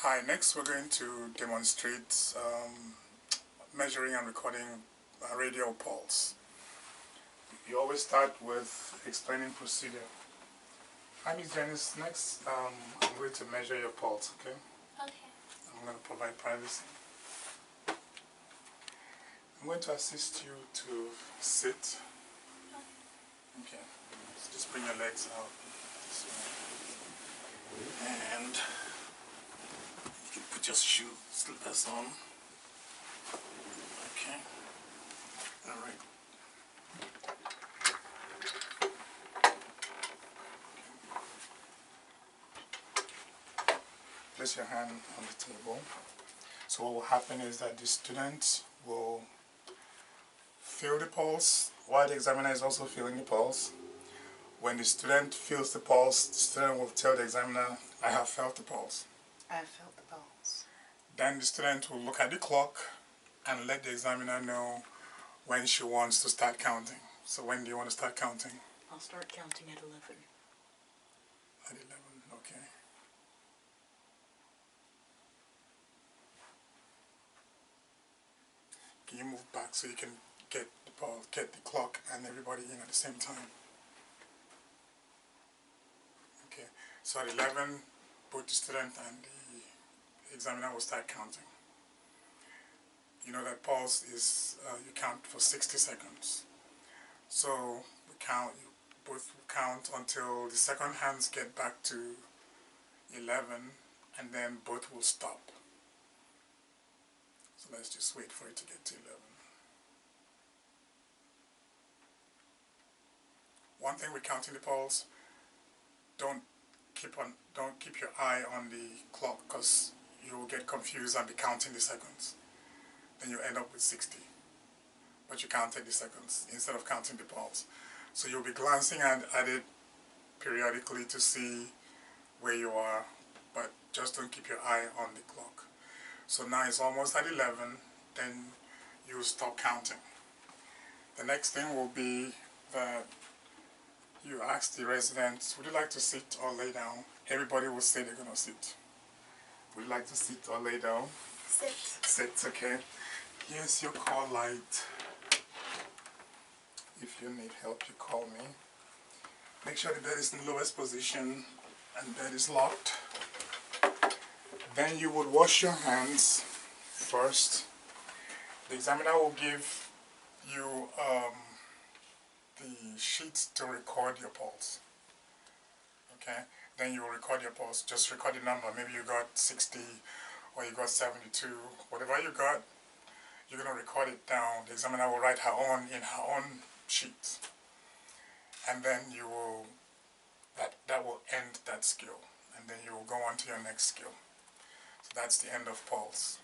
Hi, next we're going to demonstrate measuring and recording radial pulse. You always start with explaining procedure. Hi Ms. Janice, next I'm going to measure your pulse, okay? Okay. I'm going to provide privacy. I'm going to assist you to sit. Okay, so just bring your legs out this way. And you can put your slippers on. Okay. Alright. Place your hand on the table. So what will happen is that the student will feel the pulse while the examiner is also feeling the pulse. When the student feels the pulse, the student will tell the examiner, I have felt the pulse. I have felt the pulse. Then the student will look at the clock and let the examiner know when she wants to start counting. So when do you want to start counting? I'll start counting at 11. At 11, okay. Can you move back so you can get the pulse, get the clock and everybody in at the same time? Okay, so at 11, both the student and the examiner will start counting. You know that pulse is, you count for 60 seconds. So we count, you both count until the second hands get back to 11 and then both will stop. So let's just wait for it to get to 11. One thing with counting the pulse, don't keep your eye on the clock because you will get confused and be counting the seconds. Then you end up with 60. But you counted the seconds instead of counting the pulse. So you'll be glancing at it periodically to see where you are, but just don't keep your eye on the clock. So now it's almost at 11, then you stop counting. The next thing will be that you ask the residents, would you like to sit or lay down? Everybody will say they're going to sit. Would you like to sit or lay down? Sit. Sit, okay. Here's your call light. If you need help, you call me. Make sure the bed is in the lowest position and bed is locked. Then you would wash your hands first. The examiner will give you the sheet to record your pulse. Okay? Then you will record your pulse. Just record the number. Maybe you got 60 or you got 72. Whatever you got, you're going to record it down. The examiner will write her own in her own sheet. And then you will, that will end that skill. And then you will go on to your next skill. So that's the end of pulse.